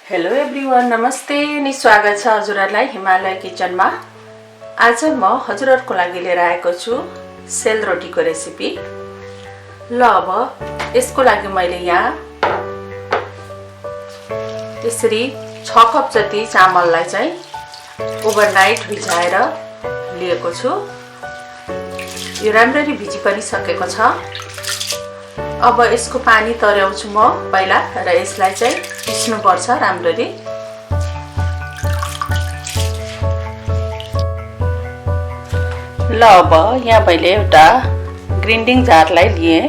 Hello everyone, नमस्ते अनि स्वागत छ हजुरहरुलाई हिमालय किचनमा। आज म हजुरहरुको लागि लिएर आएको छु सेलरोटीको रेसिपी। ल अब यसको लागि मैले यहाँ यसरी 6 कप जति चामललाई चाहिँ ओभरनाइट भिजाएर लिएको छु। यो राम्ररी भिजी पनि सकेको छ। अब यसको पानी तर्याउँछु म पहिला र यसलाई चाहिँ पिस्नु पर्छ राम्ररी। ल अब यहाँ मैले एउटा ग्राइन्डिङ जारलाई लिए।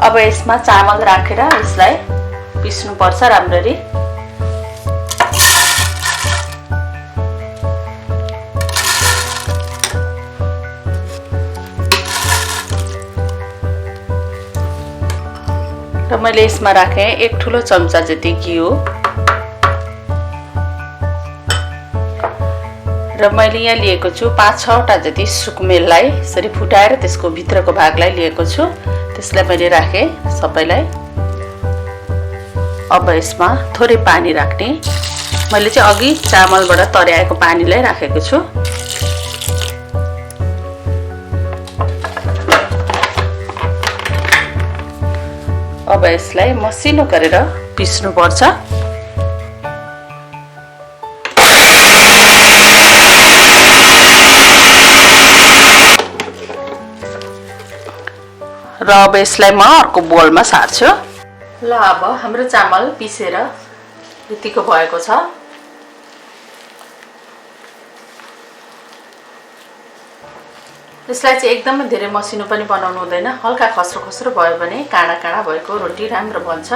अब यसमा चामल राखेर यसलाई पिस्नु पर्छ राम्ररी। र मैले यसमा राखे एक ठुलो चम्चा जति घिउ र मैले यहाँ लिएको छु 5-6 वटा जति सुकमेललाई यसरी फुटाएर त्यसको भित्रको भागलाई लिएको छु। त्यसलाई मैले राखे सबैलाई। अब यसमा थोरै पानी राख्ने। मैले चाहिँ अघि चामलबाट तर्याएको पानीलाई राखेको छु। अब यसलाई मसिनो गरेर पिस्नु पर्छ। र अब यसलाई म अर्को बोलमा सार्छु। ल अब हाम्रो चामल पिसेर यतिको भएको छ। यसलाई चाहिँ एकदमै धेरै मसिनो पनि बनाउनु हुँदैन। हल्का खस्रो खस्रो भयो भने काँडा काँडा भएको रोटी राम्रो बन्छ।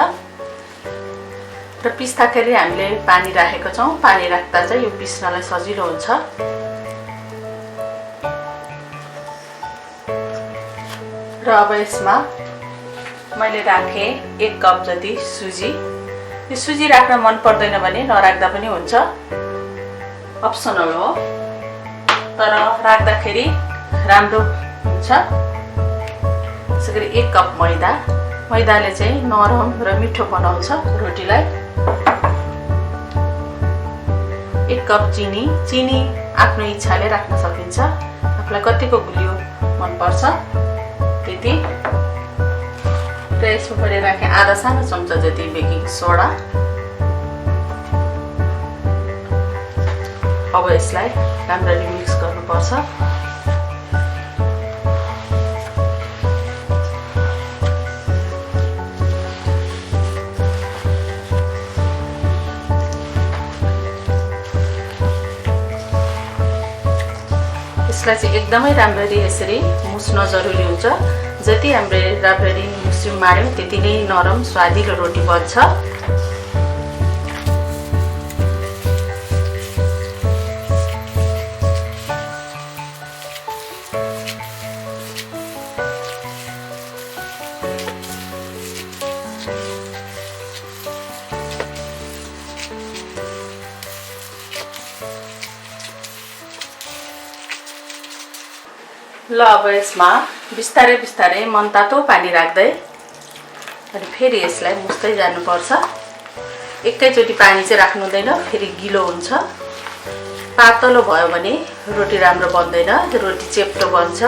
र पिस्दाखेरि हामीले पानी राखेको छौं। पानी राख्दा चाहिँ यो पिस्नलाई सजिलो हुन्छ। र अब यसमा मैले राखे 1 कप जति सुजी। यो सुजी राख्न मन पर्दैन भने नराख्दा पनि हुन्छ, अप्सनल हो, तर राख्दाखेरि राम्रो हुन्छ। त्यसैगरी 1 कप मैदा। मैदाले चाहिँ नरम र मिठो बनाउँछ रोटीलाई। 1 कप चिनी। चिनी आफ्नो इच्छाले राख्न सकिन्छ। आफुलाई कतिको गुलियो मन पर्छ त्यति। र यसमा मैले राखे आधा सानो चम्चा जति बेकिङ सोडा। अब यसलाई राम्ररी मिक्स गर्नुपर्छ। यसलाई चाहिँ एकदमै राम्ररी यसरी मुस्न जरुरी हुन्छ। जति हामीले राम्ररी मुस्न मार्यौं त्यति नै नरम स्वादिलो रोटी बन्छ। ल अब यसमा बिस्तारै बिस्तारै मनतातो पानी राख्दै अनि फेरि यसलाई मुस्दै जानुपर्छ। एकैचोटी पानी चाहिँ राख्नु हुँदैन, फेरि गिलो हुन्छ। पातलो भयो भने रोटी राम्रो बन्दैन, रोटी चेप्टो बन्छ।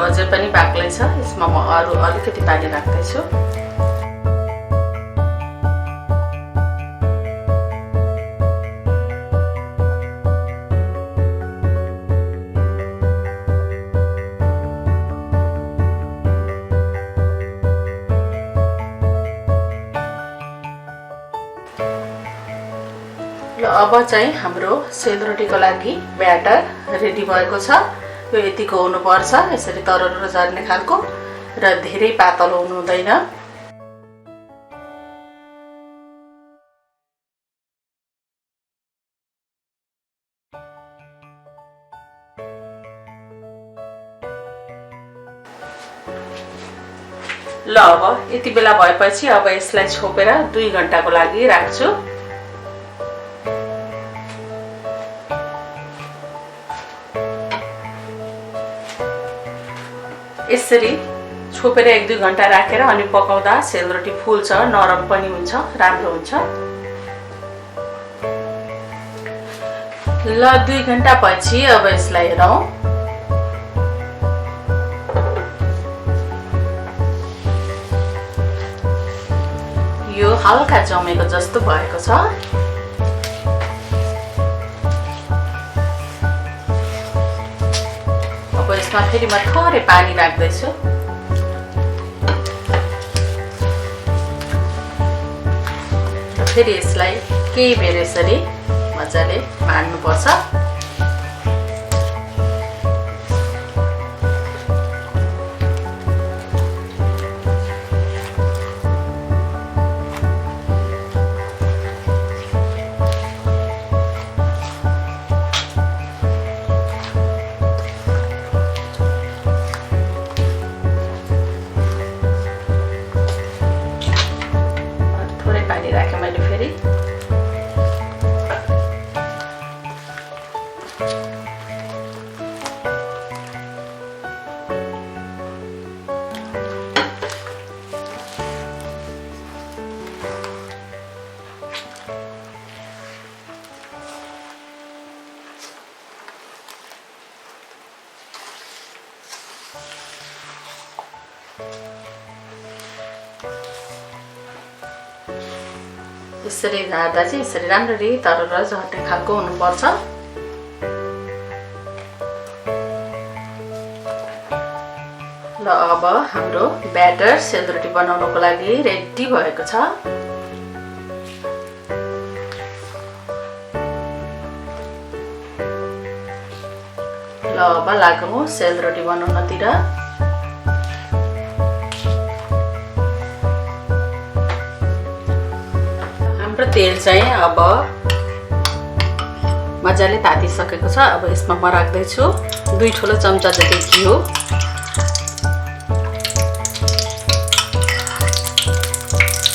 अझै पनि बाक्लै छ। यसमा म अरु अलिकति पानी राख्दै छु। अब चाहिँ हाम्रो सेलरोटीको लागि ब्याटर रेडी भएको छ। यो यतिको हुनुपर्छ, यसरी तरल झर्ने खालको र धेरै पातलो हुनु हुँदैन। ल अब यति बेला भएपछि अब यसलाई छोपेर 2 घण्टाको लागि राख्छु। यसरी छोपेर 1-2 घण्टा राखेर अनि पकाउँदा सेलरोटी फुल्छ, नरम पनि हुन्छ, राम्रो हुन्छ। ल 2 घण्टा पछि अब यसलाई हेरौँ। यो हल्का जमेको जस्तो भएको छ। अब यसमा फेरि म थोरै पानी राख्दैछु। फेरि यसलाई केही बेर यसरी मजाले माड्नुपर्छ। राखेँ मैले फेरि। यसरी झार्दा चाहिँ यसरी राम्ररी तरल झर्ने खालको हुनुपर्छ। ल अब हाम्रो ब्याटर सेलरोटी बनाउनको लागि रेडी भएको छ। ल अब लागौँ सेलरोटी बनाउनतिर। तेल चाहिँ अब मजाले तातिसकेको छ। अब यसमा म राख्दैछु 2 ठुलो चम्चा जति घिउ।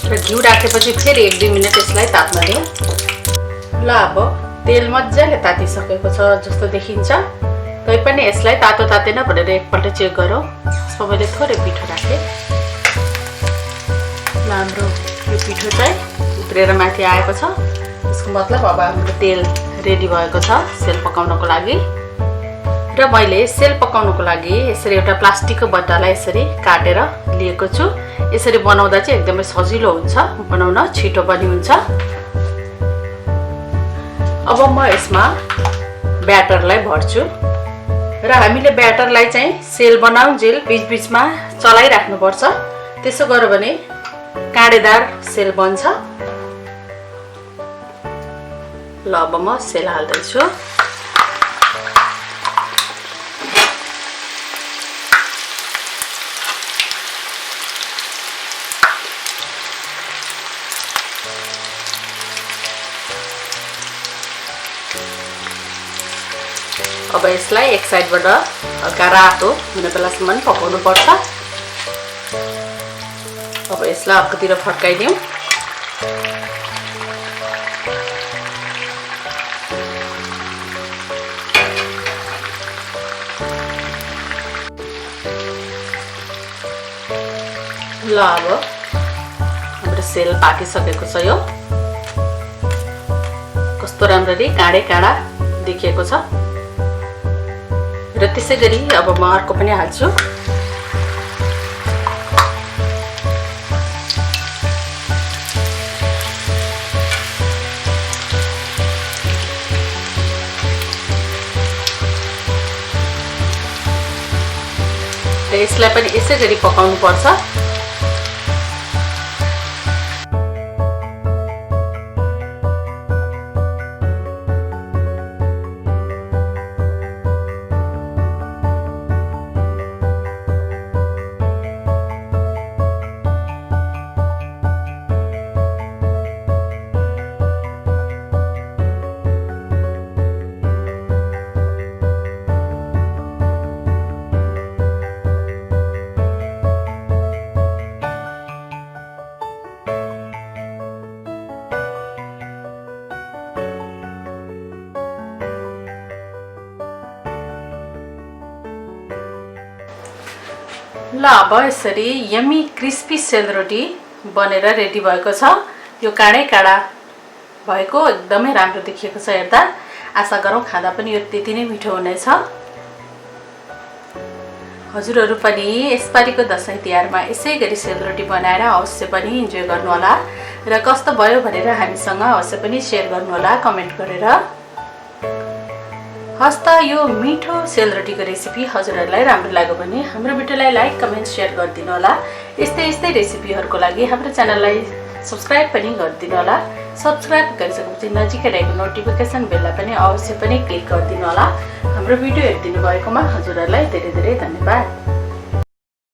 र घिउ राखेपछि फेरि 1-2 मिनट यसलाई ताप्न दिउँ। ल अब तेल मजाले तातिसकेको छ जस्तो देखिन्छ। तैपनि यसलाई तातो तातेन भनेर एकपल्ट चेक गरौँ। यसमा मैले थोरै पिठो राखेँ। ल हाम्रो यो पिठो चाहिँ उब्रेर माथि आएको छ। यसको मतलब अब हाम्रो तेल रेडी भएको छ सेल पकाउनको लागि। र मैले सेल पकाउनको लागि यसरी एउटा प्लास्टिकको बट्टालाई यसरी काटेर लिएको छु। यसरी बनाउँदा चाहिँ एकदमै सजिलो हुन्छ, बनाउन छिटो पनि हुन्छ। अब म यसमा ब्याटरलाई भर्छु र हामीले ब्याटरलाई चाहिँ सेल बनाउन्जेल बीचबीचमा चलाइराख्नुपर्छ। त्यसो गर्यो भने काँडेदार सेल बन्छ। ल अब म सेल हाल्दैछु। अब यसलाई एक साइडबाट हल्का रातो हुने बेलासम्म पकाउनु पर्छ। अब यसलाई अर्कोतिर फर्काइदिउँ। ल अब हाम्रो सेल पाकिसकेको छ। यो कस्तो राम्ररी काँडे काँडा देखिएको छ। र त्यसै गरी अब म अर्को पनि हाल्छु। र यसलाई पनि यसै गरी पकाउनु पर्छ। ल अब यसरी यम्मी क्रिस्पी सेलरोटी बनेर रेडी भएको छ। यो काँडै काँडा भएको एकदमै राम्रो देखिएको छ हेर्दा। आशा गरौँ खाँदा पनि यो त्यति नै मिठो हुनेछ। हजुरहरू पनि यसपालिको दसैँ तिहारमा यसै गरी सेलरोटी बनाएर अवश्य पनि इन्जोय गर्नुहोला र कस्तो भयो भनेर हामीसँग अवश्य पनि सेयर गर्नुहोला कमेन्ट गरेर। हस्त यो मिठो सेलरोटीको रेसिपी हजुरहरूलाई राम्रो लाग्यो भने हाम्रो भिडियोलाई लाइक कमेन्ट सेयर गरिदिनु होला। यस्तै रेसिपीहरूको लागि हाम्रो च्यानललाई सब्स्क्राइब पनि गरिदिनु होला। सब्स्क्राइब गरिसकेपछि नजिकै रहेको नोटिफिकेसन बेललाई पनि अवश्य पनि क्लिक गरिदिनु होला। हाम्रो भिडियो हेरिदिनु भएकोमा हजुरहरूलाई धेरै धेरै धन्यवाद।